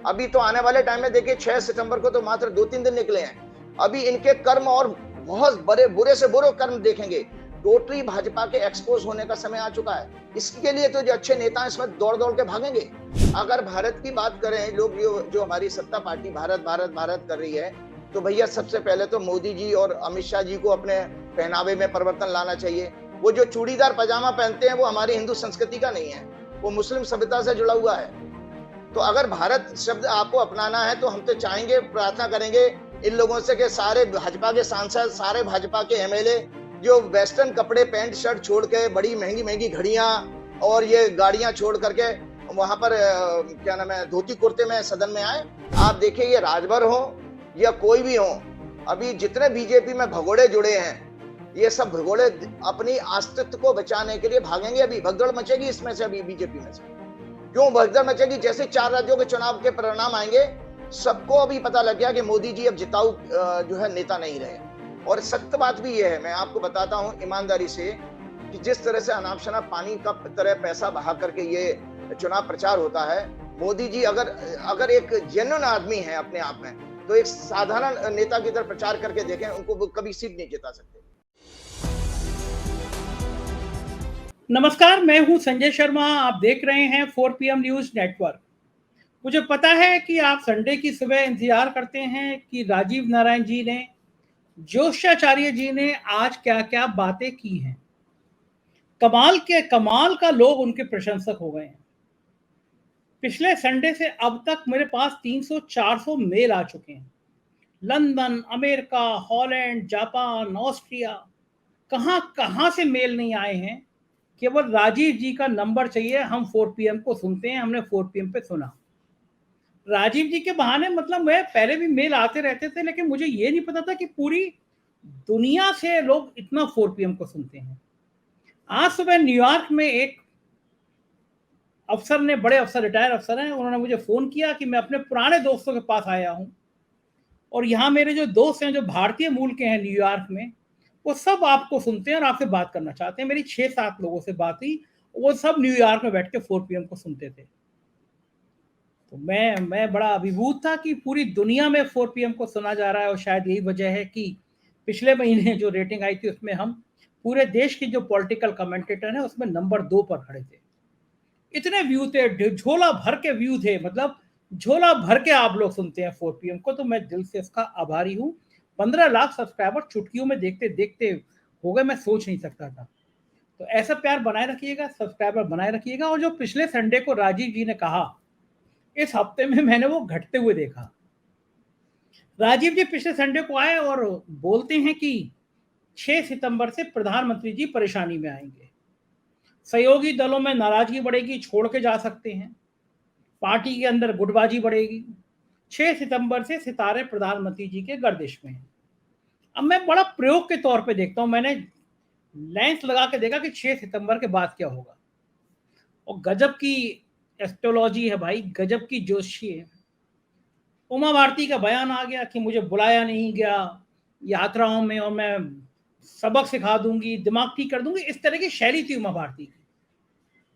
अभी तो आने वाले टाइम में देखिए 6 सितंबर को तो मात्र 2-3 दिन निकले हैं। अभी इनके कर्म और बहुत बड़े बुरे से बुरे कर्म देखेंगे। टोटली भाजपा के एक्सपोज होने का समय आ चुका है। इसके लिए तो जो अच्छे नेता हैं इसमें दौड़-दौड़ के भागेंगे। अगर भारत की बात करें, लोग जो हमारी सत्ता पार्टी भारत भारत भारत कर रही है, तो भैया सबसे पहले तो मोदी जी और अमित शाह जी को अपने पहनावे में परिवर्तन लाना चाहिए। वो जो चूड़ीदार पजामा पहनते हैं वो हमारी हिंदू संस्कृति का नहीं है, वो मुस्लिम सभ्यता से जुड़ा हुआ है। तो अगर भारत शब्द आपको अपनाना है तो हम तो चाहेंगे, प्रार्थना करेंगे इन लोगों से कि सारे भाजपा के सांसद, सारे भाजपा के एमएलए जो वेस्टर्न कपड़े पैंट शर्ट छोड़ के बड़ी महंगी महंगी घड़ियां और ये गाड़ियां छोड़ करके वहां पर क्या नाम है धोती कुर्ते में सदन में आए। आप देखिए ये राजभर हो या कोई भी हो, अभी जितने बीजेपी में भगोड़े जुड़े हैं ये सब भगोड़े अपनी अस्तित्व को बचाने के लिए भागेंगे। अभी भगदड़ मचेगी इसमें से, अभी बीजेपी में से क्यों भगदड़ मचेगी? जैसे 4 राज्यों के चुनाव के परिणाम आएंगे सबको अभी पता लग गया कि मोदी जी अब जिताऊ जो है नेता नहीं रहे। और सख्त बात भी यह है, मैं आपको बताता हूं ईमानदारी से, कि जिस तरह से अनाप शनाप पानी का तरह पैसा बहा करके ये चुनाव प्रचार होता है, मोदी जी अगर एक जेन्युइन आदमी है अपने आप में, तो एक साधारण नेता की तरह प्रचार करके देखें, उनको कभी सीट नहीं जिता सकते। नमस्कार, मैं हूं संजय शर्मा। आप देख रहे हैं 4 PM न्यूज नेटवर्क। मुझे पता है कि आप संडे की सुबह इंतजार करते हैं कि राजीव नारायण जी ने, जोशाचार्य जी ने आज क्या क्या बातें की हैं। कमाल का लोग उनके प्रशंसक हो गए हैं। पिछले संडे से अब तक मेरे पास 300-400 मेल आ चुके हैं। London, America, Holland, Japan, Austria, कहां कहां से मेल नहीं आए हैं। केवल राजीव जी का नंबर चाहिए, हम 4 PM को सुनते हैं। हमने 4 PM पे सुना। राजीव जी के बहाने मतलब मैं पहले भी मेल आते रहते थे, लेकिन मुझे ये नहीं पता था कि पूरी दुनिया से लोग इतना 4 PM को सुनते हैं। आज सुबह न्यूयॉर्क में एक अफसर ने, बड़े अफसर, रिटायर अफसर हैं, उन्होंने मुझे फोन किया कि मैं अपने पुराने दोस्तों के पास आया हूं और यहाँ मेरे जो दोस्त हैं जो भारतीय मूल के हैं न्यूयॉर्क में, वो सब आपको सुनते हैं और आपसे बात करना चाहते हैं। मेरी 6-7 लोगों से बात हुई, वो सब न्यूयॉर्क में बैठ के 4 PM को सुनते थे। तो मैं बड़ा अभिभूत था कि पूरी दुनिया में 4 PM को सुना जा रहा है। और शायद यही वजह है कि पिछले महीने जो रेटिंग आई थी उसमें हम पूरे देश के जो पॉलिटिकल कमेंटेटर हैं उसमें नंबर 2 पर खड़े थे। इतने व्यू थे, झोला भर के व्यू थे, मतलब झोला भर के आप लोग सुनते हैं 4 PM को, तो मैं दिल से इसका आभारी हूँ। 15 लाख सब्सक्राइबर चुटकियों में देखते देखते हो गए, मैं सोच नहीं सकता था। तो ऐसा प्यार बनाए रखिएगा, सब्सक्राइबर बनाए रखिएगा। और जो पिछले संडे को राजीव जी ने कहा, इस हफ्ते में मैंने वो घटते हुए देखा। राजीव जी पिछले संडे को आए और बोलते हैं कि 6 सितंबर से प्रधानमंत्री जी परेशानी में आएंगे, सहयोगी दलों में नाराजगी बढ़ेगी, छोड़ के जा सकते हैं, पार्टी के अंदर गुटबाजी बढ़ेगी। 6 सितंबर से सितारे प्रधानमंत्री जी के गर्दिश में हैं। अब मैं बड़ा प्रयोग के तौर पे देखता हूं, मैंने लेंस लगा के देखा कि 6 सितंबर के बाद क्या होगा। और गजब की एस्ट्रोलॉजी है भाई, गजब की जोशी है। उमा भारती का बयान आ गया कि मुझे बुलाया नहीं गया यात्राओं में और मैं सबक सिखा दूंगी, दिमाग ठीक कर दूंगी, इस तरह की शैली थी उमा भारती की।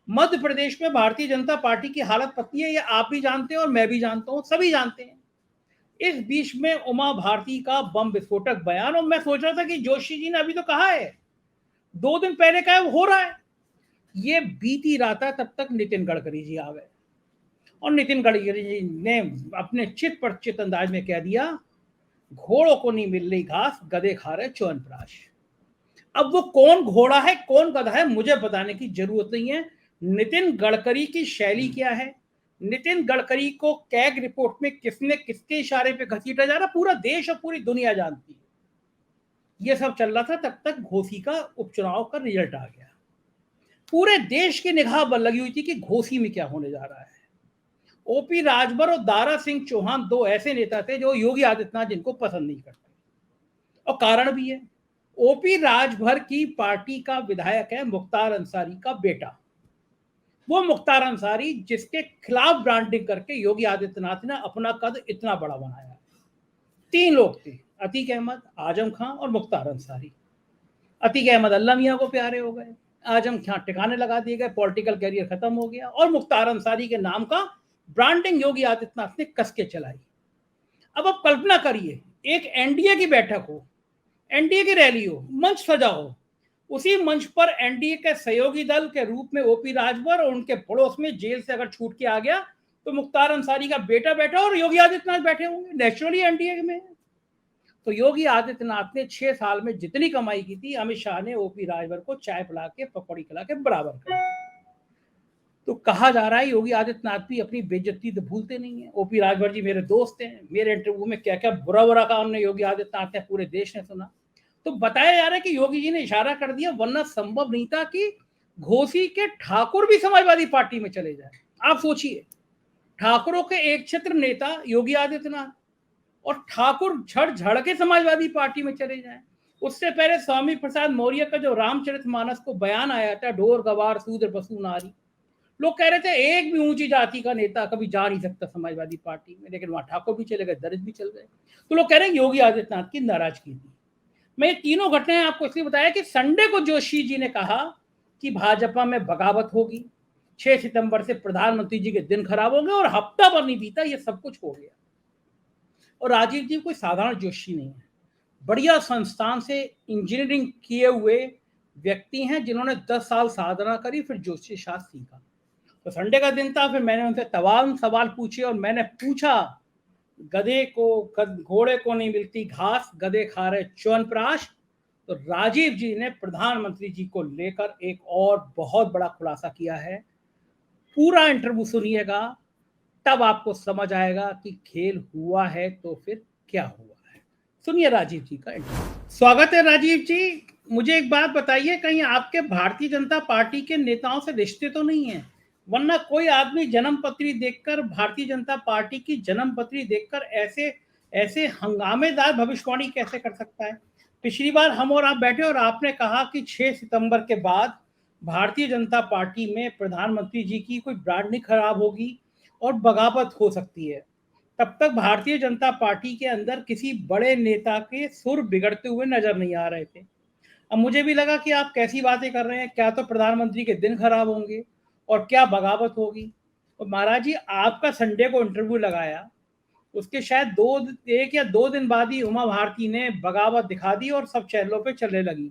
मध्य प्रदेश में भारतीय जनता पार्टी की हालत पतली है, ये आप भी जानते हैं और मैं भी जानता हूं, सभी जानते हैं। इस बीच में उमा भारती का बम विस्फोटक बयान, और मैं सोच रहा था कि जोशी जी ने अभी तो कहा है, 2 दिन पहले कहा है, वो हो रहा है। ये बीती रात है, तब तक नितिन गडकरी जी आ गए और नितिन गडकरी जी ने अपने चित पर चित अंदाज में कह दिया, घोड़ों को नहीं मिल रही घास, गधे खा रहे च्यवनप्राश। अब वो कौन घोड़ा है कौन गधा है मुझे बताने की जरूरत नहीं है। नितिन गडकरी की शैली क्या है, नितिन गडकरी को कैग रिपोर्ट में किसने किसके इशारे पे घसीटा जा रहा, पूरा देश और पूरी दुनिया जानती है। ये सब चल रहा था, तब तक घोसी का उपचुनाव का रिजल्ट आ गया। पूरे देश की निगाह लगी हुई थी कि घोसी में क्या होने जा रहा है। ओपी राजभर और दारा सिंह चौहान 2 ऐसे नेता थे जो योगी आदित्यनाथ जिनको पसंद नहीं करते, और कारण भी है। ओपी राजभर की पार्टी का विधायक है मुख्तार अंसारी का बेटा, वो मुख्तार अंसारी जिसके खिलाफ ब्रांडिंग करके योगी आदित्यनाथ ने अपना कद इतना बड़ा बनाया। 3 लोग थे, अतीक अहमद, आजम खां और मुख्तार अंसारी। अतीक अहमद अल्लाह मियां को प्यारे हो गए, आजम खां ठिकाने लगा दिए गए, पॉलिटिकल कैरियर खत्म हो गया, और मुख्तार अंसारी के नाम का ब्रांडिंग योगी आदित्यनाथ ने कस के चलाई। अब आप कल्पना करिए, एक एनडीए की बैठक हो, एनडीए की रैली हो, मंच सजा हो, उसी मंच पर एनडीए के सहयोगी दल के रूप में ओपी राजभर और उनके पड़ोस में जेल से अगर छूट के आ गया तो मुख्तार अंसारी का बेटा बैठा और योगी आदित्यनाथ बैठे होंगे, नेचुरली एनडीए में। तो योगी आदित्यनाथ ने 6 साल में जितनी कमाई की थी, अमित शाह ने ओपी राजभर को चाय पिला के पकौड़ी खिला के बराबर कर। तो कहा जा रहा है योगी आदित्यनाथ भी अपनी बेइज्जती तो भूलते नहीं है। ओपी राजभर जी मेरे दोस्त हैं, मेरे इंटरव्यू में क्या क्या बुरा बुरा काम ने योगी आदित्यनाथ ने पूरे देश ने सुना। तो बताया जा रहा है कि योगी जी ने इशारा कर दिया, वरना संभव नहीं था कि घोसी के ठाकुर भी समाजवादी पार्टी में चले जाए। आप सोचिए, ठाकुरों के एक क्षेत्र नेता योगी आदित्यनाथ और ठाकुर झड़ के समाजवादी पार्टी में चले जाएं। उससे पहले स्वामी प्रसाद मौर्य का जो रामचरितमानस को बयान आया था, ढोर गवार शूद्र पशु नारी, लोग कह रहे थे एक भी ऊंची जाति का नेता कभी जा नहीं सकता समाजवादी पार्टी में, लेकिन वहां ठाकुर भी चले गए, दलित भी चल गए। तो लोग कह रहे हैं योगी आदित्यनाथ की नाराजगी थी। मैं ये तीनों घटनाएं आपको इसलिए बताया कि संडे को जोशी जी ने कहा कि भाजपा में बगावत होगी, 6 सितंबर से प्रधानमंत्री जी के दिन खराब होंगे, और हफ्ता भर नहीं बीता ये सब कुछ हो गया। और राजीव जी कोई साधारण जोशी नहीं है, बढ़िया संस्थान से इंजीनियरिंग किए हुए व्यक्ति हैं जिन्होंने 10 साल साधना करी, फिर जोशी शास्त्र सीखा। तो संडे का दिन था, फिर मैंने उनसे तमाम सवाल पूछे और मैंने पूछा, घोड़े को नहीं मिलती घास, गधे खा रहे च्यवनप्राश। तो राजीव जी ने प्रधानमंत्री जी को लेकर एक और बहुत बड़ा खुलासा किया है। पूरा इंटरव्यू सुनिएगा, तब आपको समझ आएगा कि खेल हुआ है तो फिर क्या हुआ है। सुनिए राजीव जी का इंटरव्यू। स्वागत है राजीव जी। मुझे एक बात बताइए, कहीं आपके भारतीय जनता पार्टी के नेताओं से रिश्ते तो नहीं है? वरना कोई आदमी जन्मपत्री देखकर, भारतीय जनता पार्टी की जन्मपत्री देखकर ऐसे ऐसे हंगामेदार भविष्यवाणी कैसे कर सकता है? पिछली बार हम और आप बैठे और आपने कहा कि 6 सितंबर के बाद भारतीय जनता पार्टी में प्रधानमंत्री जी की कोई ब्रांडिंग खराब होगी और बगावत हो सकती है। तब तक भारतीय जनता पार्टी के अंदर किसी बड़े नेता के सुर बिगड़ते हुए नजर नहीं आ रहे थे। अब मुझे भी लगा कि आप कैसी बातें कर रहे हैं, क्या तो प्रधानमंत्री के दिन खराब होंगे और क्या बगावत होगी। और महाराज जी, आपका संडे को इंटरव्यू लगाया, उसके शायद 1 या 2 दिन बाद ही उमा भारती ने बगावत दिखा दी और सब चैनलों पे चलने लगी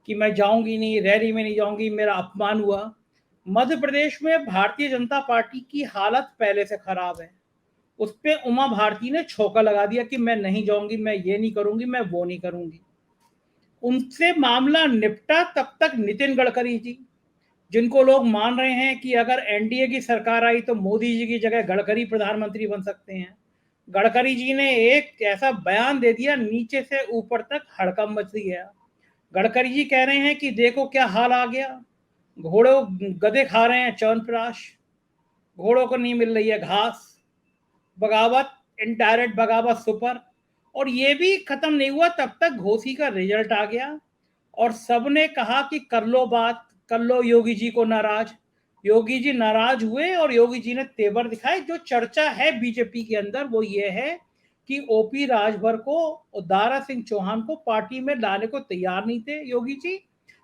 कि मैं जाऊंगी नहीं, रैली में नहीं जाऊंगी, मेरा अपमान हुआ। मध्य प्रदेश में भारतीय जनता पार्टी की हालत पहले से खराब है, उस पे उमा भारती ने छौका लगा दिया कि मैं नहीं जाऊंगी, मैं ये नहीं करूंगी, मैं वो नहीं करूंगी। उनसे मामला निपटा तब तक नितिन गडकरी जी, जिनको लोग मान रहे हैं कि अगर एनडीए की सरकार आई तो मोदी जी की जगह गडकरी प्रधानमंत्री बन सकते हैं, गडकरी जी ने एक ऐसा बयान दे दिया, नीचे से ऊपर तक हड़कंप मच गया। गडकरी जी कह रहे हैं कि देखो क्या हाल आ गया, गधे खा रहे हैं च्यवनप्राश, घोड़ों को नहीं मिल रही है घास, बगावत, इनडायरेक्ट बगावत सुपर। और ये भी खत्म नहीं हुआ, तब तक घोसी का रिजल्ट आ गया और सबने कहा कि कर लो बात, कर लो योगी जी को नाराज। योगी जी नाराज हुए और योगी जी ने तेवर दिखाए। जो चर्चा है बीजेपी के अंदर वो ये है कि ओपी राजभर को और दारा सिंह चौहान को पार्टी में लाने को तैयार नहीं थे योगी जी,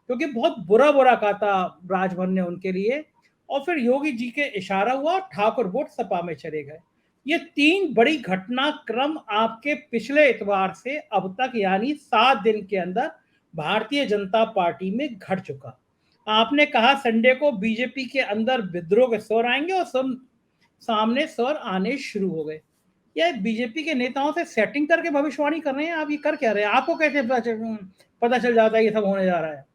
क्योंकि बहुत बुरा बुरा कहा था राजभर ने उनके लिए। और फिर योगी जी के इशारा हुआ, ठाकुर वोट सपा में चले गए। ये 3 बड़ी घटनाक्रम आपके पिछले इतवार से अब तक यानी 7 दिन के अंदर भारतीय जनता पार्टी में घट चुका। आपने कहा संडे को बीजेपी के अंदर विद्रोह के स्वर आएंगे और सामने स्वर आने शुरू हो गए। ये बीजेपी के नेताओं से सेटिंग करके भविष्यवाणी कर रहे हैं, आप ये कर क्या रहे हैं? आपको कैसे पता चल जाता है ये सब होने जा रहा है?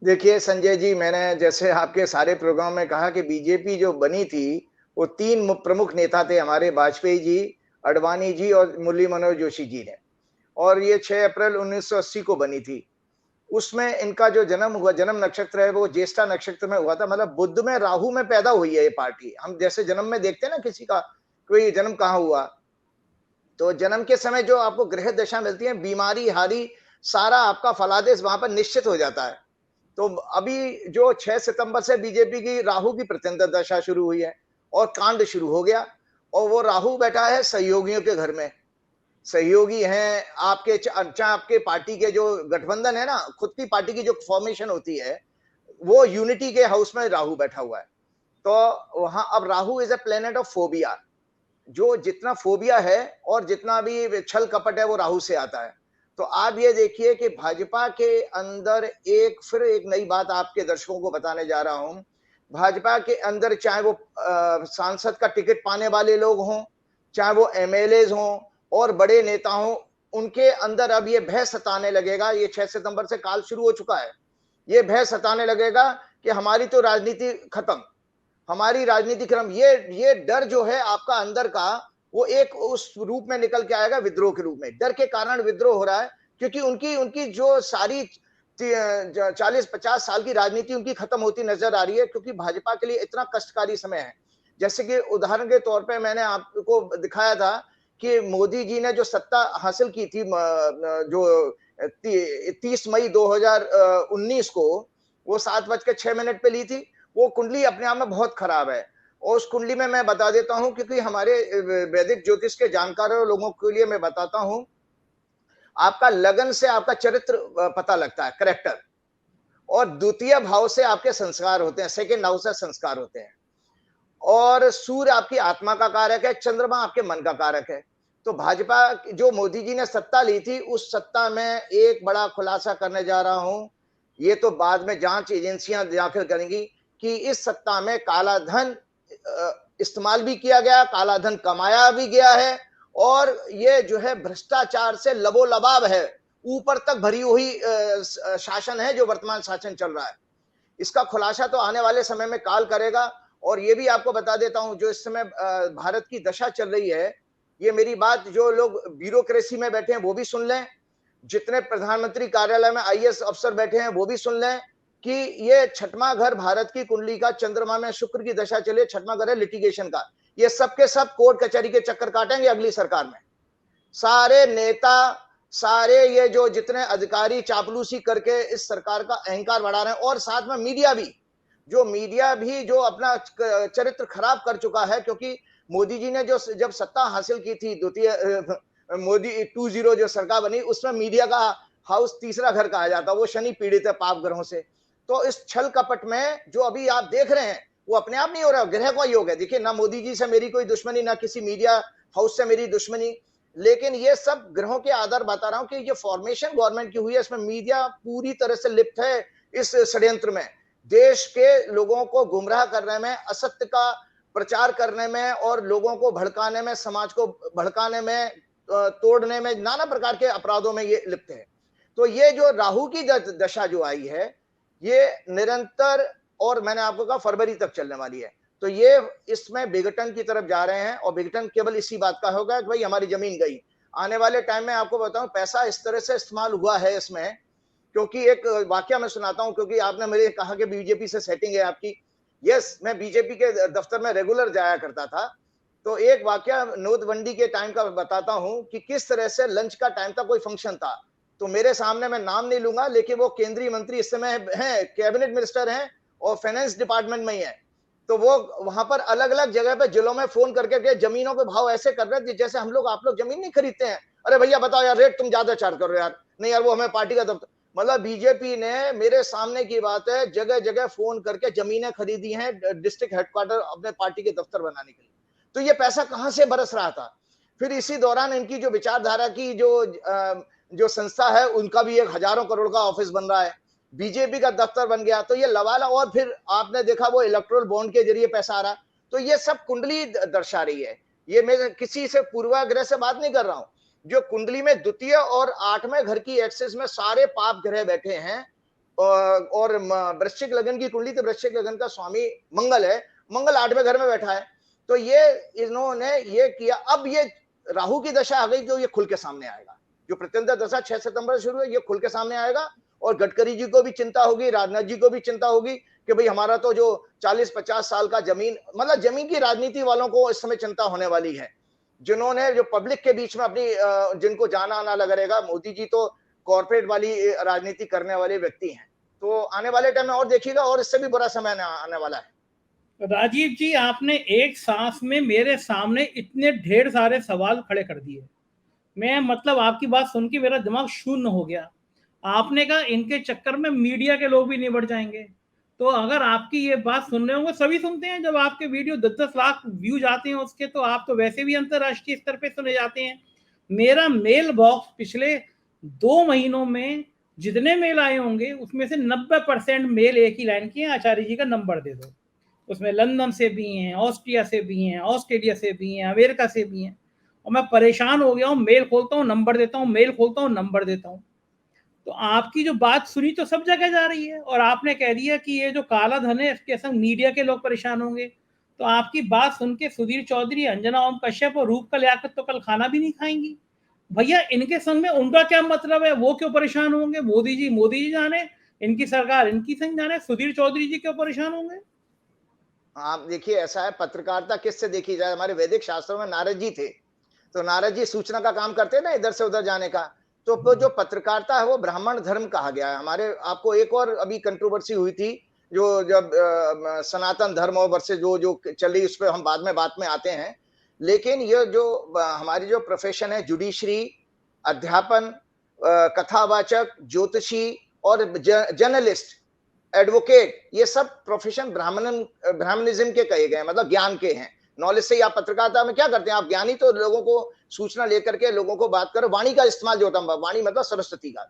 देखिए संजय जी, मैंने जैसे आपके सारे प्रोग्राम में कहा कि बीजेपी जो बनी थी वो 3 प्रमुख नेता थे हमारे, वाजपेयी जी, अडवाणी जी और मुरली मनोहर जोशी जी ने, और ये 6 अप्रैल 1980 को बनी थी। उसमें इनका जो जन्म हुआ, जन्म नक्षत्र है वो ज्येष्ठा नक्षत्र में हुआ था, मतलब बुध में राहु में पैदा हुई है ये पार्टी। हम जैसे जन्म में देखते हैं ना किसी का कोई जन्म कहाँ हुआ, तो जन्म के समय जो आपको ग्रह दशा मिलती है, बीमारी हारी सारा आपका फलादेश वहां पर निश्चित हो जाता है। तो अभी जो 6 सितंबर से बीजेपी की राहु की प्रचंड दशा शुरू हुई है और कांड शुरू हो गया, और वो राहु बैठा है सहयोगियों के घर में। सहयोगी हैं आपके, आपके पार्टी के जो गठबंधन है ना, खुद की पार्टी की जो फॉर्मेशन होती है, वो यूनिटी के हाउस में राहु बैठा हुआ है। तो वहां अब Rahu is a planet of phobia, जो जितना फोबिया है और जितना भी छल कपट है वो राहु से आता है। तो आप ये देखिए कि भाजपा के अंदर फिर एक नई बात आपके दर्शकों को बताने जा रहा हूं। भाजपा के अंदर चाहे वो सांसद का टिकट पाने वाले लोग हों, चाहे वो एमएलए हों और बड़े नेता हों, उनके अंदर अब ये भय सताने लगेगा। ये 6 सितंबर से काल शुरू हो चुका है। ये भय सताने लगेगा कि हमारी तो राजनीति खत्म, हमारी राजनीति क्रम, ये डर जो है आपका अंदर का, वो एक उस रूप में निकल के आएगा, विद्रोह के रूप में। डर के कारण विद्रोह हो रहा है, क्योंकि उनकी उनकी जो सारी 40-50 साल की राजनीति उनकी खत्म होती नजर आ रही है, क्योंकि भाजपा के लिए इतना कष्टकारी समय है। जैसे कि उदाहरण के तौर पे मैंने आपको दिखाया था कि मोदी जी ने जो सत्ता हासिल की थी जो 30 मई 2019 को, वो 7:06 पे ली थी। वो कुंडली अपने आप में बहुत खराब है। और उस कुंडली में मैं बता देता हूं, क्योंकि हमारे वैदिक ज्योतिष के जानकारों लोगों के लिए मैं बताता हूं, आपका लगन से आपका चरित्र पता लगता है, करेक्टर, और द्वितीय भाव से आपके संस्कार होते हैं, सेकंड हाउस से संस्कार होते हैं। और सूर्य आपकी आत्मा का कारक है, चंद्रमा आपके मन का कारक है। तो भाजपा जो मोदी जी ने सत्ता ली थी, उस सत्ता में एक बड़ा खुलासा करने जा रहा हूं, ये तो बाद में जांच एजेंसियां दाखिल करेंगी कि इस सत्ता में काला धन इस्तेमाल भी किया गया, काला धन कमाया भी गया है, और ये जो है भ्रष्टाचार से लबोलबाब है, ऊपर तक भरी हुई शासन है जो वर्तमान शासन चल रहा है। इसका खुलासा तो आने वाले समय में काल करेगा। और ये भी आपको बता देता हूं, जो इस समय भारत की दशा चल रही है, ये मेरी बात जो लोग ब्यूरोक्रेसी में बैठे हैं वो भी सुन लें, जितने प्रधानमंत्री कार्यालय में आईएएस अफसर बैठे हैं वो भी सुन लें कि ये छठवां घर भारत की कुंडली का, चंद्रमा में शुक्र की दशा चले, छठवां घर है लिटिगेशन का। ये सब के सब कोर्ट कचहरी के चक्कर काटेंगे अगली सरकार में। सारे नेता, सारे ये जो जितने अधिकारी चापलूसी करके इस सरकार का अहंकार बढ़ा रहे हैं, और साथ में मीडिया भी जो अपना चरित्र खराब कर चुका है। क्योंकि मोदी जी ने जो जब सत्ता हासिल की थी, द्वितीय मोदी 2.0 जो सरकार बनी, उसमें मीडिया का हाउस तीसरा घर कहा जाता, वो शनि पीड़ित है पाप ग्रहों से। तो इस छल कपट में जो अभी आप देख रहे हैं, वो अपने आप नहीं हो रहा, ग्रह का योग है। देखिए, ना मोदी जी से मेरी कोई दुश्मनी, ना किसी मीडिया हाउस से मेरी दुश्मनी, लेकिन ये सब ग्रहों के आधार बता रहा हूं कि ये फॉर्मेशन गवर्नमेंट की हुई है, इसमें मीडिया पूरी तरह से लिप्त है इस षड्यंत्र में। देश के लोगों को गुमराह करने में, असत्य का प्रचार करने में, और लोगों को भड़काने में, समाज को भड़काने में, तोड़ने में, नाना प्रकार के अपराधों में ये लिप्त है। तो ये जो राहु की दशा जो आई है, ये निरंतर, और मैंने आपको कहा फरवरी तक चलने वाली है। तो ये इसमें विघटन की तरफ जा रहे हैं, और विघटन केवल इसी बात का होगा कि भाई हमारी जमीन गई। आने वाले टाइम में आपको बताऊं, पैसा इस तरह से इस्तेमाल हुआ है इसमें, क्योंकि एक वाकया मैं सुनाता हूं, क्योंकि आपने मुझे कहा कि बीजेपी से सेटिंग है आपकी। यस, मैं बीजेपी के दफ्तर में रेगुलर जाया करता था। तो एक वाकया नोटबंदी के टाइम का बताता हूं कि किस तरह से लंच का टाइम था, कोई फंक्शन था, तो मेरे सामने, मैं नाम नहीं लूंगा, लेकिन वो केंद्रीय मंत्री इस समय हैं, कैबिनेट मिनिस्टर हैं, और फाइनेंस डिपार्टमेंट में ही है। तो वो वहां पर अलग अलग जगह पे जिलों में फोन करके जमीनों के भाव ऐसे कर रहे थे जैसे हम लोग, आप लोग जमीन नहीं खरीदते हैं। अरे भैया बताओ यार, रेट तुम ज्यादा चार्ज कर रहे हो यार। नहीं यार, वो हमें पार्टी का दफ्तर, मतलब बीजेपी ने, मेरे सामने की बात है, जगह जगह फोन करके जमीनें खरीदी हैं डिस्ट्रिक्ट हेडक्वार्टर अपने पार्टी के दफ्तर बनाने के लिए। तो ये पैसा कहां से बरस रहा था। फिर इसी दौरान इनकी जो विचारधारा की जो संस्था है, उनका भी एक हजारों करोड़ का ऑफिस बन रहा है, बीजेपी का दफ्तर बन गया। तो ये लवाला, और फिर आपने देखा वो इलेक्ट्रोल बॉन्ड के जरिए पैसा आ रहा। तो ये सब कुंडली दर्शा रही है। ये मैं किसी से पूर्वाग्रह से बात नहीं कर रहा हूं। जो कुंडली में द्वितीय और 8वें घर की एक्सेस में सारे पाप ग्रह बैठे हैं, और वृश्चिक लगन की कुंडली, तो वृश्चिक लगन का स्वामी मंगल है, मंगल 8वें घर में बैठा है। तो ये इन्होंने ये किया। अब ये राहु की दशा आ गई, तो ये खुल के सामने आएगा। जो प्रत्यंतर दशा 6 सितंबर से शुरू है, ये खुल के सामने आएगा। और गडकरी जी को भी चिंता होगी, राजनाथ जी को भी चिंता होगी कि भाई हमारा तो जो 40-50 साल का जमीन, मतलब जमीन की राजनीति वालों को इस समय चिंता होने वाली है, जिन्होंने जो पब्लिक के बीच में अपनी जिनको जाना आना लगा रहेगा। मोदी जी तो कॉर्पोरेट वाली राजनीति करने वाले व्यक्ति हैं। तो आने वाले टाइम में और देखिएगा, और इससे भी बुरा समय आने वाला है। राजीव जी, आपने एक सांस में मेरे सामने इतने ढेर सारे सवाल खड़े कर दिए। मैं मतलब आपकी बात सुन के मेरा दिमाग शून्य हो गया। आपने कहा इनके चक्कर में मीडिया के लोग भी निबट जाएंगे, तो अगर आपकी ये बात सुन रहे होंगे, सभी सुनते हैं, जब आपके वीडियो 10-10 लाख व्यूज आते हैं उसके, तो आप तो वैसे भी अंतरराष्ट्रीय स्तर पे सुने जाते हैं। मेरा मेल बॉक्स पिछले 2 महीनों में जितने मेल आए होंगे उसमें से 90% मेल एक ही लाइन के हैं, आचार्य जी का नंबर दे दो। उसमें लंदन से भी हैं, ऑस्ट्रिया से भी हैं, ऑस्ट्रेलिया से भी हैं, अमेरिका से भी हैं। और मैं परेशान हो गया हूँ, मेल खोलता हूँ नंबर देता हूँ, मेल खोलता हूँ नंबर देता हूँ। तो आपकी जो बात सुनी तो सब जगह जा रही है, और आपने कह दिया कि ये जो काला धन है इसके संग मीडिया के लोग परेशान होंगे। तो आपकी बात सुन के सुधीर चौधरी, अंजना ओम कश्यप और रूपकला लियाकत तो कल खाना भी नहीं खाएंगी। भैया इनके संग में उनका क्या मतलब है, वो क्यों परेशान होंगे? मोदी जी जाने, इनकी सरकार इनकी संग जाने, सुधीर चौधरी जी क्यों परेशान होंगे? आप देखिए, ऐसा है, पत्रकारिता किससे देखी जाए? हमारे वैदिक शास्त्रों में नारद जी थे, तो नारद जी सूचना का काम करते हैं ना, इधर से उधर जाने का। तो जो पत्रकारिता है वो ब्राह्मण धर्म कहा गया है हमारे। आपको एक और अभी कंट्रोवर्सी हुई थी, जो जब सनातन धर्म और वर्सेस जो जो चल रही, उस पर हम बाद में बात में आते हैं। लेकिन ये जो हमारी जो प्रोफेशन है, जुडिशरी, अध्यापन, कथावाचक, ज्योतिषी और जर्नलिस्ट, एडवोकेट, ये सब प्रोफेशन ब्राह्मणिज्म के कहे गए, मतलब ज्ञान के हैं। नॉलेज से ही आप पत्रकारिता में क्या करते हैं? आप ज्ञानी, तो लोगों को सूचना लेकर के लोगों को बात करो। वाणी का इस्तेमाल जो होता है, वाणी मतलब सरस्वती का।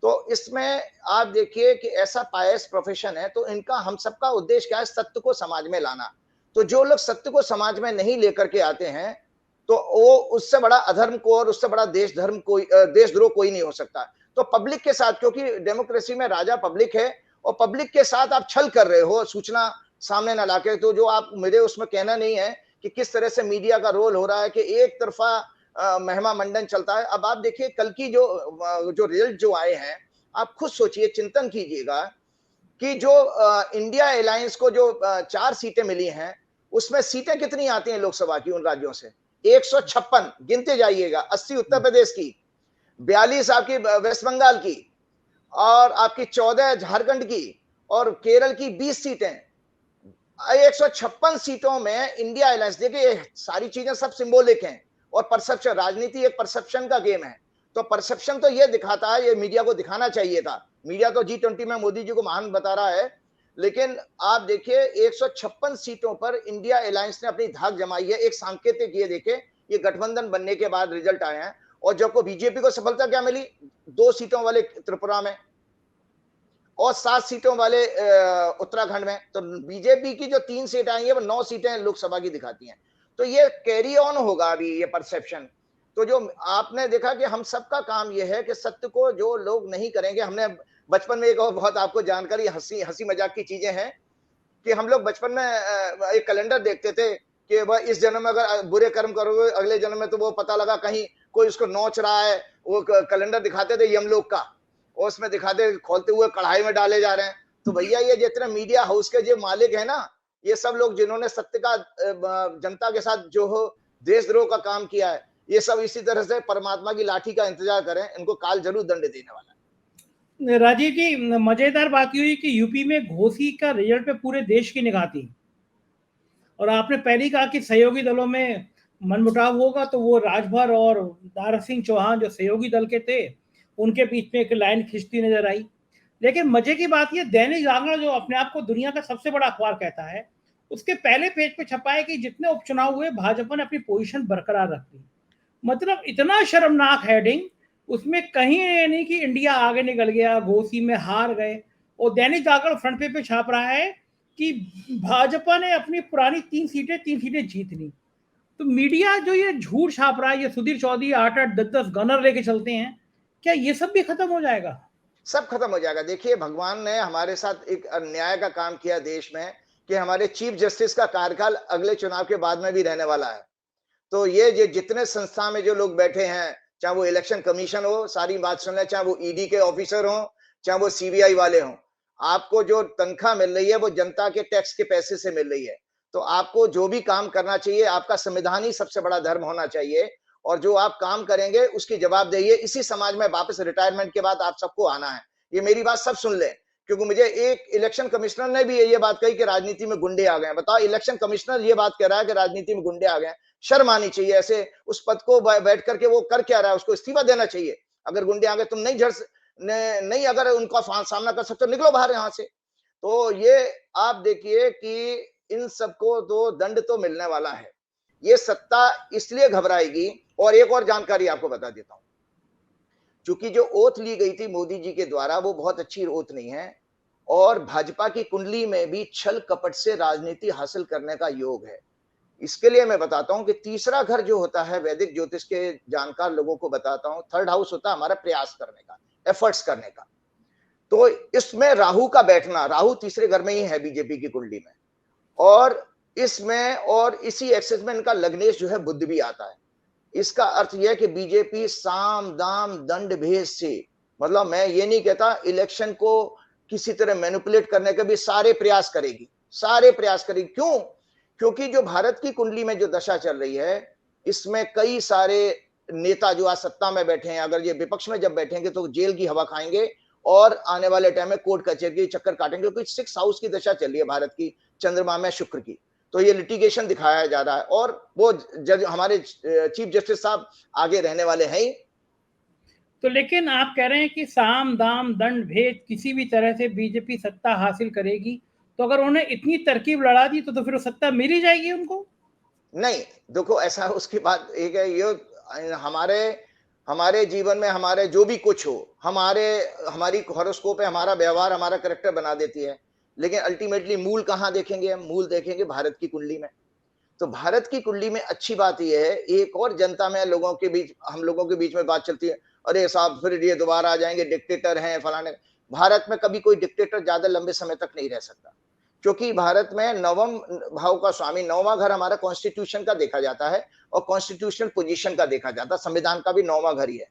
तो इसमें आप देखिए कि ऐसा पायस प्रोफेशन है, तो इनका हम सबका उद्देश्य क्या है? सत्य को समाज में लाना। तो जो लोग सत्य को समाज में नहीं लेकर के आते हैं, तो वो उससे बड़ा अधर्म को और उससे बड़ा देशद्रोह कोई नहीं हो सकता। तो पब्लिक के साथ, क्योंकि डेमोक्रेसी में राजा पब्लिक है, और पब्लिक के साथ आप छल कर रहे हो सूचना सामने न लाके, तो जो आप, मेरे उसमें कहना नहीं है कि किस तरह से मीडिया का रोल हो रहा है कि एक तरफा महिमा मंडन चलता है। अब आप देखिए कल की जो रिजल्ट जो आए हैं, आप खुद सोचिए, चिंतन कीजिएगा कि जो इंडिया अलायंस को जो 4 सीटें मिली हैं, उसमें सीटें कितनी आती हैं लोकसभा की उन राज्यों से? 156 गिनते जाइएगा। 80 उत्तर प्रदेश की, 42 आपकी वेस्ट बंगाल की, और आपकी 14 झारखंड की, और केरल की 20 सीटें। 156 सीटों में इंडिया अलायंस। देखिए सारी चीजें सब सिंबॉलिक हैं, और परसेप्शन, राजनीति एक परसेप्शन का गेम है। तो परसेप्शन तो ये दिखाता है, ये मीडिया को दिखाना चाहिए था। मीडिया तो G20 में मोदी जी को महान बता रहा है, लेकिन आप देखिए 156 सीटों पर इंडिया अलायंस ने अपनी धाक जमाई है। एक सांकेतिक ये देखे, ये गठबंधन बनने के बाद रिजल्ट आए हैं। और जब को बीजेपी को सफलता क्या मिली? 2 सीटों वाले त्रिपुरा में, और 7 सीटों वाले उत्तराखंड में। तो बीजेपी की जो 3 सीटें आई है, वो 9 सीटें लोकसभा की दिखाती हैं। तो ये कैरी ऑन होगा अभी, ये परसेप्शन। तो जो आपने देखा कि हम सबका काम ये है कि सत्य को जो लोग नहीं करेंगे। हमने बचपन में एक और बहुत आपको जानकारी, हंसी हंसी मजाक की चीजें हैं, कि हम लोग बचपन में एक कैलेंडर देखते थे कि वह इस जन्म में अगर बुरे कर्म करोगे, अगले जन्म में तो वो पता लगा कहीं कोई उसको नोच रहा है, वो कैलेंडर दिखाते थे यमलोक का, और उसमें दिखाते खोलते हुए कढ़ाई में डाले जा रहे हैं। तो भैया ये जितने मीडिया हाउस के जो मालिक है ना, ये सब लोग जिन्होंने सत्य का जनता के साथ जो हो देशद्रोह का काम किया है, ये सब इसी तरह से परमात्मा की लाठी का इंतजार करें, इनको काल जरूर दंड देने वाला है। राजीव जी, मजेदार बात ये हुई कि यूपी में घोसी का रिजल्ट पे पूरे देश की निगाह थी, और आपने पहले ही कहा कि सहयोगी दलों में मनमुटाव होगा, तो वो राजभर और दारा सिंह चौहान जो सहयोगी दल के थे, उनके बीच में एक लाइन खिंचती नजर आई। लेकिन मजे की बात ये, दैनिक जागरण जो अपने आप को दुनिया का सबसे बड़ा अखबार कहता है, उसके पहले पेज पे छपा है कि जितने उपचुनाव हुए भाजपा ने अपनी पोजीशन बरकरार रखी। मतलब इतना शर्मनाक हेडिंग, उसमें कहीं ये नहीं कि इंडिया आगे निकल गया, घोसी में हार गए। और दैनिक जागरण फ्रंट पेज पे छाप रहा है कि भाजपा ने अपनी पुरानी 3 सीटें जीत ली। तो मीडिया जो ये झूठ छाप रहा है, ये सुधीर चौधरी 8-8 10-10 गनर लेके चलते हैं, क्या ये सब भी खत्म हो जाएगा? सब खत्म हो जाएगा। देखिए भगवान ने हमारे साथ एक अन्याय का काम किया देश में, कि हमारे चीफ जस्टिस का कार्यकाल अगले चुनाव के बाद में भी रहने वाला है। तो ये जितने संस्था में जो लोग बैठे हैं, चाहे वो इलेक्शन कमीशन हो, सारी बात सुन ले, चाहे वो ईडी के ऑफिसर हो, चाहे वो सीबीआई वाले हों, आपको जो तनख्वाह मिल रही है वो जनता के टैक्स के पैसे से मिल रही है। तो आपको जो भी काम करना चाहिए, आपका संविधान ही सबसे बड़ा धर्म होना चाहिए, और जो आप काम करेंगे उसकी जवाबदेही इसी समाज में वापस रिटायरमेंट के बाद आप सबको आना है। ये मेरी बात सब सुन ले, क्योंकि मुझे एक इलेक्शन कमिश्नर ने भी ये बात कही कि राजनीति में गुंडे आ गए। बताओ, इलेक्शन कमिश्नर ये बात कह रहा है कि राजनीति में गुंडे आ गए। शर्म आनी चाहिए। ऐसे उस पद को बैठ करके वो कर क्या रहा है? उसको इस्तीफा देना चाहिए। अगर गुंडे आ गए, तुम नहीं अगर उनका सामना कर सकते हो, निकलो बाहर यहाँ से। तो ये आप देखिए कि इन सबको तो दंड तो मिलने वाला है। ये सत्ता इसलिए घबराएगी। और एक और जानकारी आपको बता देता हूं, चूंकि जो ओथ ली गई थी मोदी जी के द्वारा वो बहुत अच्छी ओथ नहीं है, और भाजपा की कुंडली में भी छल कपट से राजनीति हासिल करने का योग है। इसके लिए मैं बताता हूं कि तीसरा घर जो होता है, वैदिक ज्योतिष के जानकार लोगों को बताता हूं, थर्ड हाउस होता है हमारा प्रयास करने का, एफर्ट्स करने का। तो इसमें राहु का बैठना, राहु तीसरे घर में ही है बीजेपी की कुंडली में, और इसमें और इसी एक्सेस में इनका लग्नेश जो है बुध भी आता है। इसका अर्थ यह कि बीजेपी साम दाम दंड भेद से, मतलब मैं ये नहीं कहता इलेक्शन को किसी तरह मैनिपुलेट करने के भी सारे प्रयास करेगी, सारे प्रयास करेगी। क्यों? क्योंकि जो भारत की कुंडली में जो दशा चल रही है, इसमें कई सारे नेता जो आज सत्ता में बैठे हैं, अगर ये विपक्ष में जब बैठेंगे तो जेल की हवा खाएंगे और आने वाले टाइम में कोर्ट कचहरी चक्कर काटेंगे, क्योंकि 6 हाउस की दशा चल रही है भारत की, चंद्रमा में शुक्र की। तो ये लिटिगेशन दिखाया जा रहा है, और वो जज हमारे चीफ जस्टिस साहब आगे रहने वाले हैं ही। तो लेकिन आप कह रहे हैं कि साम दाम दंड भेद किसी भी तरह से बीजेपी सत्ता हासिल करेगी, तो अगर उन्हें इतनी तरकीब लड़ा दी तो फिर वो सत्ता मिल ही जाएगी उनको? नहीं, देखो ऐसा उसकी बात एक है, ये हमारे हमारे जीवन में हमारे जो भी कुछ हो, हमारी हॉरोस्कोप है, हमारा व्यवहार, हमारा कैरेक्टर बना देती है, लेकिन अल्टीमेटली मूल कहां देखेंगे हम? मूल देखेंगे भारत की कुंडली में। तो भारत की कुंडली में अच्छी बात यह है, एक और जनता में लोगों के बीच, हम लोगों के बीच में बात चलती है, अरे साहब फिर ये दोबारा आ जाएंगे, डिक्टेटर हैं फलाने। भारत में कभी कोई डिक्टेटर ज्यादा लंबे समय तक नहीं रह सकता, क्योंकि भारत में नवम भाव का स्वामी, नौवां घर हमारा कॉन्स्टिट्यूशन का देखा जाता है, और कॉन्स्टिट्यूशनल पोजीशन का देखा जाता है, संविधान का भी नौवां घर ही है।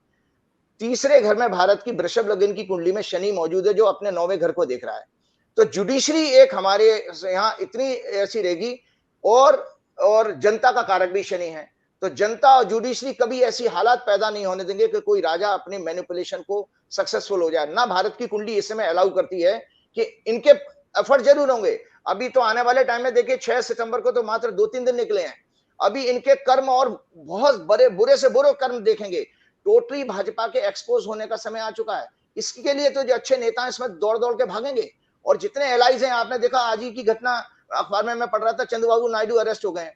तीसरे घर में भारत की वृषभ लग्न की कुंडली में शनि मौजूद है, जो अपने नौवें घर को देख रहा है। तो जुडिशरी एक हमारे यहाँ इतनी ऐसी रहेगी, और जनता का कारक भी शनि है। तो जनता और जुडिशरी कभी ऐसी हालात पैदा नहीं होने देंगे कि कोई राजा अपने मैनिपुलेशन को सक्सेसफुल हो जाए ना। भारत की कुंडली इस समय अलाउ करती है कि इनके एफर्ट जरूर होंगे। अभी तो आने वाले टाइम में देखिए 6 सितंबर को तो मात्र 2-3 दिन निकले हैं, अभी इनके कर्म और बहुत बड़े बुरे से बुरे कर्म देखेंगे। टोटली भाजपा के एक्सपोज होने का समय आ चुका है। इसके लिए तो जो अच्छे नेता हैं इसमें दौड़ दौड़ के भागेंगे, और जितने एलाइज हैं, आपने देखा आज ही की घटना अखबार में मैं पढ़ रहा था, चंद्रबाबू नायडू अरेस्ट हो गए हैं,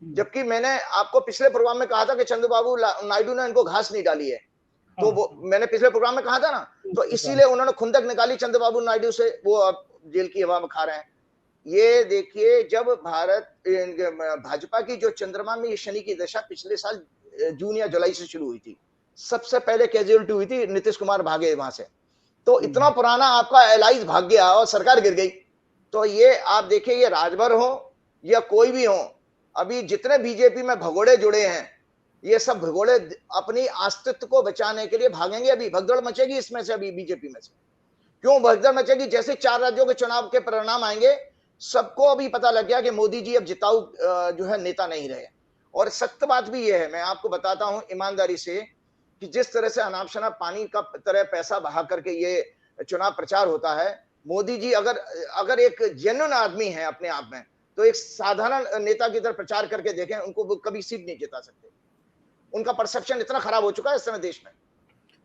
जबकि मैंने आपको पिछले प्रोग्राम में कहा था कि चंद्रबाबू नायडू ने इनको घास नहीं डाली है। तो वो मैंने पिछले प्रोग्राम में कहा था ना, तो इसीलिए उन्होंने खुंदक निकाली चंद्रबाबू नायडू से, वो अब जेल की हवा में खा रहे हैं। ये देखिए, जब भाजपा की जो चंद्रमा में ये शनि की दशा पिछले साल जून या जुलाई से शुरू हुई थी, सबसे पहले कैजुअलिटी हुई थी, नीतीश कुमार भागे वहां से। तो इतना पुराना आपका एलाइज भाग गया और सरकार गिर गई। तो ये आप देखिए, ये राजभर हो या कोई भी हो, अभी जितने बीजेपी में भगोड़े जुड़े हैं, ये सब भगोड़े अपनी अस्तित्व को बचाने के लिए भागेंगे। अभी भगदड़ मचेगी इसमें से, अभी बीजेपी में से। क्यों भगदड़ मचेगी? जैसे 4 राज्यों के चुनाव के परिणाम आएंगे, सबको अभी पता लग गया कि मोदी जी अब जिताऊ जो है नेता नहीं रहे। और सत्य बात भी यह है, मैं आपको बताता हूं ईमानदारी से, कि जिस तरह से अनाप शनाप पानी का तरह पैसा बहा करके ये चुनाव प्रचार होता है, मोदी जी अगर एक जेन्युइन आदमी है अपने आप में, तो एक साधारण नेता की तरह प्रचार करके देखें, उनको वो कभी सीट नहीं जिता सकते। उनका परसेप्शन इतना खराब हो चुका है इस समय देश में।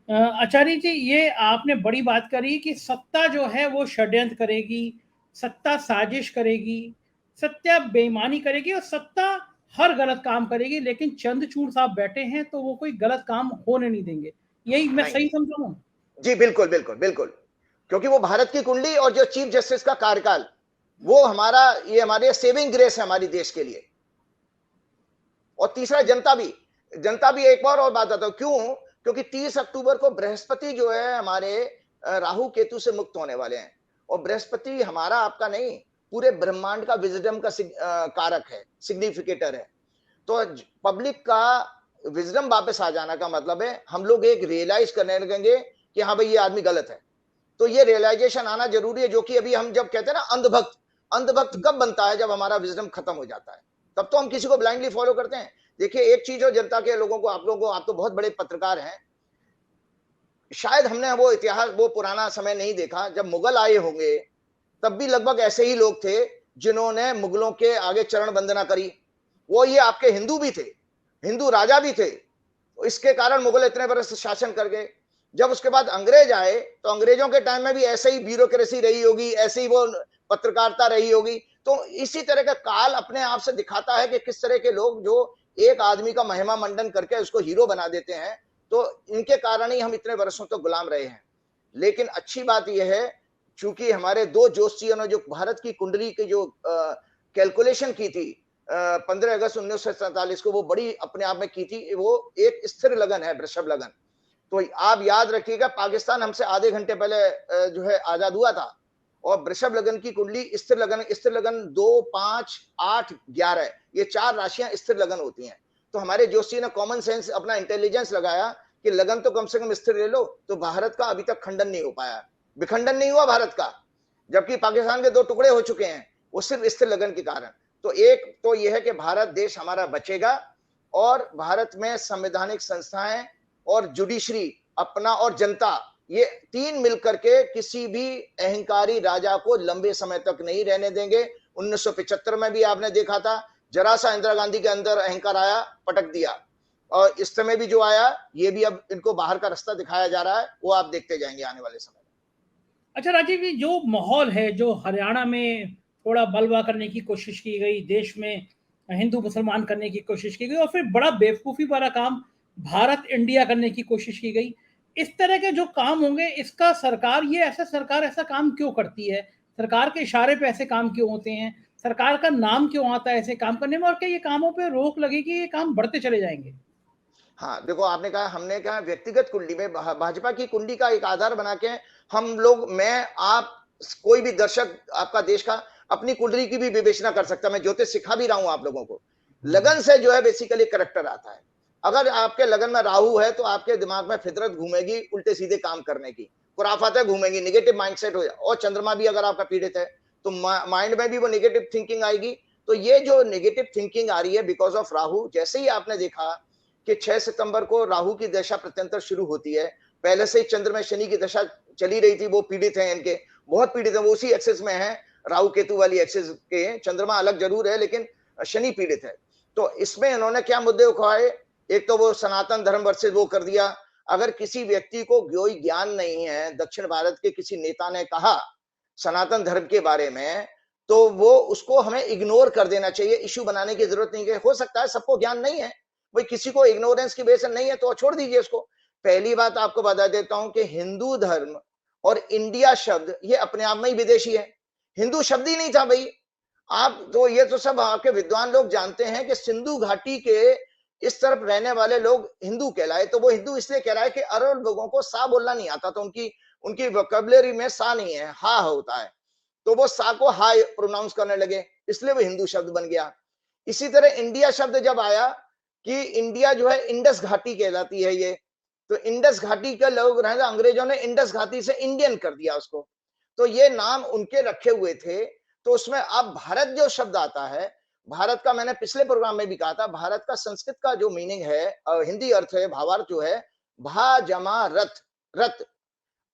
आचार्य जी, ये आपने बड़ी बात करी कि सत्ता जो है वो षड्यंत्र करेगी, सत्ता साजिश करेगी, सत्ता बेईमानी करेगी, और सत्ता हर गलत काम करेगी, लेकिन चंद्रचूड़ साहब बैठे हैं तो वो कोई गलत काम होने नहीं देंगे। यही मैं सही समझ रहा हूं? जी बिल्कुल बिल्कुल बिल्कुल, क्योंकि वो भारत की कुंडली और जो चीफ जस्टिस का कार्यकाल, वो ये हमारे सेविंग ग्रेस है हमारी देश के लिए। और तीसरा जनता भी एक और बात आता हूं, क्यों? क्योंकि 30 अक्टूबर को बृहस्पति जो है हमारे राहु केतु से मुक्त होने वाले हैं, और बृहस्पति हमारा आपका नहीं, पूरे ब्रह्मांड का विजडम का कारक है, सिग्निफिकेटर है। तो पब्लिक का विजडम वापस आ जाना का मतलब है हम लोग एक रियलाइज करने लगेंगे कि हाँ भाई ये आदमी गलत है। तो ये रियलाइजेशन आना जरूरी है, जो कि अभी हम जब कहते हैं ना अंधभक्त कब बनता है? जब हमारा विजडम खत्म हो जाता है, तब तो हम किसी को ब्लाइंडली फॉलो करते हैं। देखिए एक चीज हो जनता के लोगों को, आप तो बहुत बड़े पत्रकार हैं, शायद हमने वो इतिहास, वो पुराना समय नहीं देखा, जब मुगल आए होंगे तब भी लगभग ऐसे ही लोग थे जिन्होंने मुगलों के आगे चरण वंदना करी। वो ये आपके हिंदू भी थे, हिंदू राजा भी थे, इसके कारण मुगल इतने बरस शासन कर गए। जब उसके बाद अंग्रेज आए तो अंग्रेजों के टाइम में भी ऐसे ही ब्यूरोक्रेसी रही होगी, ऐसे ही वो पत्रकारिता रही होगी। तो इसी तरह का काल अपने आप से दिखाता है कि किस तरह के लोग जो एक आदमी का महिमा मंडन करके उसको हीरो बना देते हैं, तो इनके कारण ही हम इतने वर्षों तक गुलाम रहे हैं। लेकिन अच्छी बात यह है, चूंकि हमारे दो ज्योतिषियों ने जो भारत की कुंडली की जो कैलकुलेशन की थी 15 अगस्त 1947 को, वो बड़ी अपने आप में की थी। वो एक स्थिर लगन है, वृषभ लगन। तो आप याद रखिएगा, पाकिस्तान हमसे आधे घंटे पहले जो है आजाद हुआ था, और वृषभ लगन की कुंडली स्थिर लगन 2, 5, 8, 11 ये 4 राशियां स्थिर लगन होती हैं। तो हमारे जोशी ने कॉमन सेंस, अपना इंटेलिजेंस लगाया कि लगन तो कम से कम स्थिर ले लो। तो भारत का अभी तक खंडन नहीं हो पाया, विखंडन नहीं हुआ भारत का, जबकि पाकिस्तान के 2 टुकड़े हो चुके हैं, वो सिर्फ स्थिर लगन के कारण। तो एक तो यह है कि भारत देश हमारा बचेगा, और भारत में संवैधानिक संस्थाएं और जुडिशरी अपना और जनता, ये 3 मिलकर के किसी भी अहंकारी राजा को लंबे समय तक नहीं रहने देंगे। 1975 में भी आपने देखा था, जरा सा इंदिरा गांधी के अंदर अहंकार आया, पटक दिया, और इस समय भी जो आया, ये भी अब इनको बाहर का रास्ता दिखाया जा रहा है, वो आप देखते जाएंगे आने वाले समय में। अच्छा राजीव जी, जो माहौल है, जो हरियाणा में थोड़ा बलवा करने की कोशिश की गई, देश में हिंदू मुसलमान करने की कोशिश की गई, और फिर बड़ा बेवकूफ़ी वाला काम भारत इंडिया करने की कोशिश की गई, इस तरह के जो काम होंगे, इसका सरकार ऐसा काम क्यों करती है? सरकार के इशारे पे ऐसे काम क्यों होते हैं? सरकार का नाम क्यों आता है ऐसे काम करने में, और क्या ये कामों पे रोक लगेगी, ये काम बढ़ते चले जाएंगे? हाँ, देखो, आपने कहा, हमने कहा व्यक्तिगत कुंडली में भाजपा की कुंडली का एक आधार बना के हम लोग, मैं, आप, कोई भी दर्शक आपका देश का अपनी कुंडली की भी विवेचना कर सकता है। मैं ज्योतिष सिखा भी रहा हूं आप लोगों को। लगन से जो है बेसिकली करेक्टर आता है। अगर आपके लगन में राहु है तो आपके दिमाग में फितरत घूमेगी उल्टे सीधे काम करने की, खुराफातें घूमेंगी, नेगेटिव माइंडसेट हो जाए। और चंद्रमा भी अगर आपका पीड़ित है तो माइंड में भी वो नेगेटिव थिंकिंग आएगी। तो ये जो नेगेटिव थिंकिंग आ रही है बिकॉज ऑफ राहु, जैसे ही आपने देखा कि 6 सितंबर को राहु की दशा प्रत्यंतर शुरू होती है, पहले से ही चंद्र में शनि की दशा चली रही थी, वो पीड़ित है, इनके बहुत पीड़ित है, वो उसी एक्सेस में है, राहु केतु वाली एक्सेस के। चंद्रमा अलग जरूर है लेकिन शनि पीड़ित है। तो इसमें इन्होंने क्या मुद्दे उठाए? एक तो वो सनातन धर्म वर्सेस वो कर दिया। अगर किसी व्यक्ति को कोई ज्ञान नहीं है, दक्षिण भारत के किसी नेता ने कहा सनातन धर्म के बारे में, तो वो उसको हमें इग्नोर कर देना चाहिए, इश्यू बनाने की जरूरत नहीं है। हो सकता है सबको ज्ञान नहीं है, भाई किसी को इग्नोरेंस की वजह से नहीं है तो छोड़ दीजिए उसको। पहली बात आपको बता देता हूं कि हिंदू धर्म और इंडिया शब्द ये अपने आप में ही विदेशी है, हिंदू शब्द ही नहीं था भाई। आप तो ये तो सब आपके विद्वान लोग जानते हैं कि सिंधु घाटी के इस तरफ रहने वाले लोग हिंदू कहलाए। तो वो हिंदू इसलिए कहलाए कि अरब लोगों को सा बोलना नहीं आता, तो उनकी वोकैबुलरी में सा नहीं है, हा होता है, तो वो सा को हा प्रोनाउंस करने लगे, इसलिए वो हिंदू शब्द बन गया। इसी तरह इंडिया शब्द जब आया कि इंडिया जो है इंडस घाटी कहलाती है ये, तो इंडस घाटी के लोग रहे, अंग्रेजों ने इंडस घाटी से इंडियन कर दिया उसको, तो ये नाम उनके रखे हुए थे। तो उसमें अब भारत जो शब्द आता है, भारत का मैंने पिछले प्रोग्राम में भी कहा था, भारत का संस्कृत का जो मीनिंग है, हिंदी अर्थ है, भावार्थ जो है, भा जमा रथ, रथ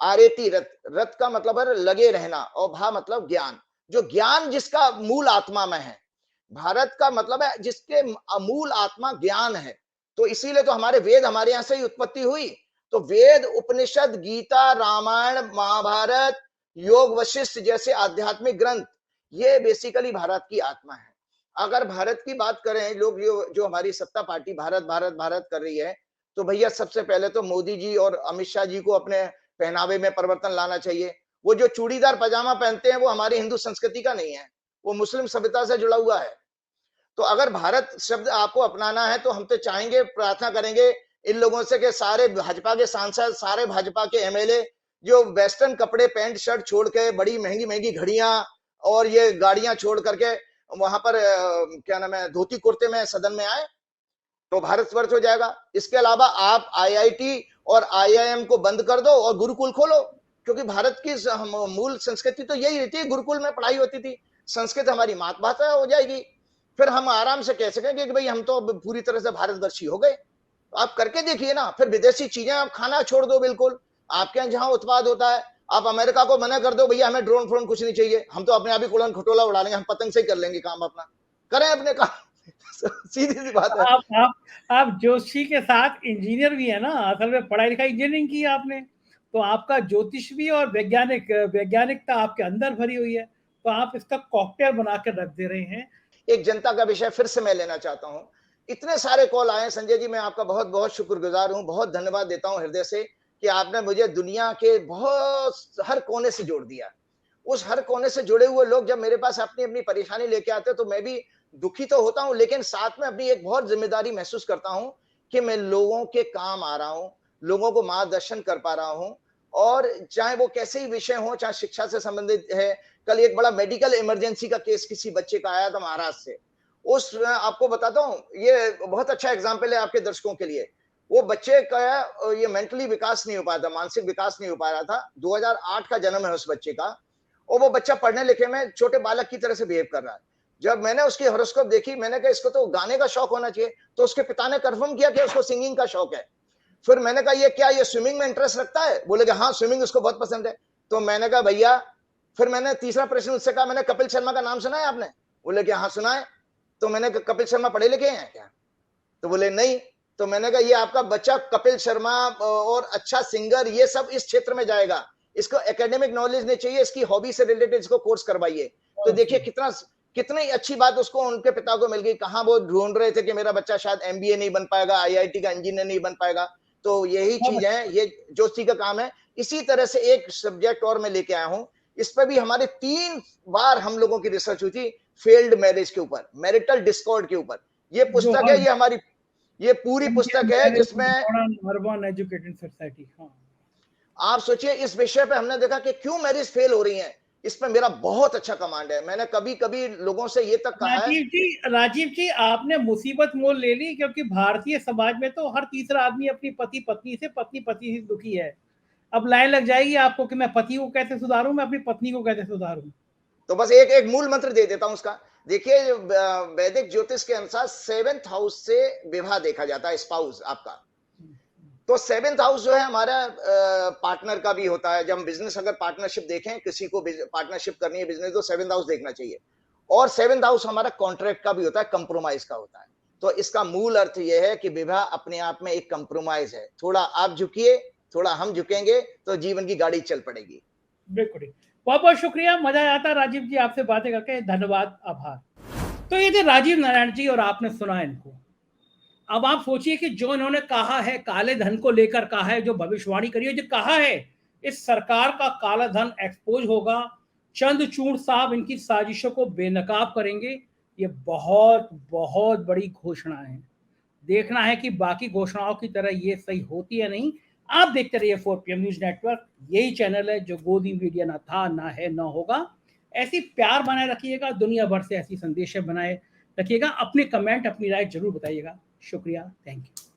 आरेती रथ, रथ का मतलब है लगे रहना, और भा मतलब ज्ञान, जो ज्ञान जिसका मूल आत्मा में है। भारत का मतलब है जिसके मूल आत्मा ज्ञान है। तो इसीलिए तो हमारे वेद हमारे यहां से ही उत्पत्ति हुई। तो वेद, उपनिषद, गीता, रामायण, महाभारत, योग वशिष्ठ जैसे आध्यात्मिक ग्रंथ, ये बेसिकली भारत की आत्मा है। अगर भारत की बात करें, लोग जो हमारी सत्ता पार्टी भारत भारत भारत कर रही है, तो भैया सबसे पहले तो मोदी जी और अमित शाह जी को अपने पहनावे में परिवर्तन लाना चाहिए। वो जो चूड़ीदार पजामा पहनते हैं वो हमारी हिंदू संस्कृति का नहीं है, वो मुस्लिम सभ्यता से जुड़ा हुआ है। तो अगर भारत शब्द आपको अपनाना है तो हम तो चाहेंगे, प्रार्थना करेंगे इन लोगों से कि सारे भाजपा के सांसद, सारे भाजपा के एमएलए जो वेस्टर्न कपड़े, पैंट शर्ट छोड़ के, बड़ी महंगी महंगी घड़ियां और ये गाड़ियां छोड़ करके वहां पर क्या नाम है, धोती कुर्ते में सदन में आए, तो भारत स्वर्च हो जाएगा। इसके अलावा आप आईआईटी और आईआईएम को बंद कर दो और गुरुकुल खोलो, क्योंकि भारत की मूल संस्कृति तो यही रहती है, गुरुकुल में पढ़ाई होती थी, संस्कृत हमारी मातृभाषा हो जाएगी। फिर हम आराम से कह सकेंगे कि भाई हम तो पूरी तरह से भारतवर्षी हो गए। आप करके देखिए ना, फिर विदेशी चीजें आप खाना छोड़ दो बिल्कुल। आपके यहाँ जहां उत्पाद होता है, आप अमेरिका को मना कर दो, भैया हमें ड्रोन फ्रोन कुछ नहीं चाहिए, हम तो अपने आप ही कुड़न खटोला उड़ा लेंगे, हम पतंग से ही कर लेंगे काम अपना, करें अपने काम। सीधी सी बात है। आप जोशी के साथ इंजीनियर भी है ना, असल में पढ़ाई लिखाई इंजीनियरिंग की है आपने, तो आपका ज्योतिष भी और वैज्ञानिकता आपके अंदर भरी हुई है, तो आप इसका कॉकटेल बना के रख दे रहे हैं। एक जनता का विषय फिर से मैं लेना चाहता हूं। इतने सारे कॉल आए संजय जी, मैं आपका बहुत बहुत शुक्रगुजार हूं, बहुत धन्यवाद देता हूं हृदय से कि आपने मुझे दुनिया के बहुत हर कोने से जोड़ दिया। उस हर कोने से जुड़े हुए लोग जब मेरे पास अपनी अपनी परेशानी लेके आते हैं तो मैं भी दुखी तो होता हूं, लेकिन साथ में अपनी एक बहुत जिम्मेदारी महसूस करता हूं कि मैं लोगों के काम आ रहा हूं, लोगों को मार्गदर्शन कर पा रहा हूं। और चाहे वो कैसे ही विषय हो, चाहे शिक्षा से संबंधित है। कल एक बड़ा मेडिकल इमरजेंसी का केस किसी बच्चे का आया था महाराष्ट्र से। उस आपको बताता हूँ, ये बहुत अच्छा एग्जाम्पल है आपके दर्शकों के लिए। वो बच्चे का ये मेंटली विकास नहीं हो पाया था, मानसिक विकास नहीं हो पा रहा था। 2008 का जन्म है उस बच्चे का, और वो बच्चा पढ़ने लिखे में छोटे बालक की तरह से बिहेव कर रहा है। जब मैंने उसकी हॉरोस्कोप देखी, मैंने कहा इसको तो गाने का शौक होना चाहिए। तो उसके पिता ने कंफर्म किया कि उसको सिंगिंग का शौक है। फिर मैंने कहा ये क्या, ये स्विमिंग में इंटरेस्ट रखता है? बोले कि हाँ, स्विमिंग उसको बहुत पसंद है। तो मैंने कहा भैया, फिर मैंने तीसरा प्रश्न उससे कहा, मैंने कपिल शर्मा का नाम सुना है आपने? बोले कि हाँ सुना है। तो मैंने कहा कपिल शर्मा पढ़े लिखे हैं क्या? तो बोले नहीं। तो मैंने कहा ये आपका बच्चा कपिल शर्मा और अच्छा सिंगर ये सब इस क्षेत्र में जाएगा, इसको एकेडमिक नॉलेज नहीं चाहिए, इसकी हॉबी से रिलेटेड इसको कोर्स करवाइए। तो देखिए कितनी अच्छी बात उसको उनके पिता को मिल गई। कहां वो ढूंढ रहे थे कि मेरा बच्चा शायद एमबीए नहीं बन पाएगा, आईआईटी का इंजीनियर नहीं बन पाएगा। तो यही चीज है, ये जोशी का काम है। इसी तरह से एक सब्जेक्ट और मैं लेके आया हूं, इस पर भी हमारे 3 बार हम लोगों की रिसर्च हुई थी, फेल्ड मैरिज के ऊपर, मैरिटल डिस्कॉर्ड के ऊपर। ये पुस्तक है, ये हमारी ये पूरी पुस्तक है जिसमें अर्बन एजुकेटेड सोसाइटी। हाँ, आप सोचिए इस विषय पे हमने देखा कि क्यों मैरिज फेल हो रही है। इसमें मेरा बहुत अच्छा कमांड है। मैंने कभी कभी लोगों से ये तक कहा है, राजीव जी आपने मुसीबत मोल ले ली, क्योंकि भारतीय समाज में तो हर तीसरा आदमी अपनी पति पत्नी से दुखी है। अब लाइन लग जाएगी आपको कि मैं पति को कैसे सुधारूं, मैं अपनी पत्नी को कैसे सुधारूं। तो बस एक एक मूल मंत्र दे देता हूं उसका। देखिए वैदिक ज्योतिष के अनुसार 7th हाउस से विवाह देखा जाता है, स्पाउस आपका। तो 7th हाउस जो है हमारा पार्टनर का भी होता है। जब हम बिजनेस अगर पार्टनरशिप देखें, किसी को पार्टनरशिप करनी है बिजनेस, तो 7th हाउस देखना चाहिए। और 7th हाउस हमारा कॉन्ट्रैक्ट का भी होता है, कंप्रोमाइज का होता है। तो इसका मूल अर्थ यह है कि विवाह अपने आप में एक कंप्रोमाइज है। थोड़ा आप झुकिए, थोड़ा हम झुकेंगे तो जीवन की गाड़ी चल पड़ेगी। बिल्कुल, बहुत बहुत शुक्रिया, मजा आता राजीव जी आपसे बातें करके, धन्यवाद, आभार। तो ये थे राजीव नारायण जी और आपने सुना इनको। अब आप सोचिए कि जो इन्होंने कहा है, काले धन को लेकर कहा है, जो भविष्यवाणी करी है, जो कहा है इस सरकार का काला धन एक्सपोज होगा, चंद्रचूड़ साहब इनकी साजिशों को बेनकाब करेंगे, ये बहुत बहुत बड़ी घोषणा है। देखना है कि बाकी घोषणाओं की तरह ये सही होती है नहीं। आप देखते रहिए 4PM न्यूज नेटवर्क, यही चैनल है जो गोदी मीडिया ना था, ना है, ना होगा। ऐसी प्यार बनाए रखिएगा, दुनिया भर से ऐसी संदेश बनाए रखिएगा। अपने कमेंट, अपनी राय जरूर बताइएगा। शुक्रिया, थैंक यू।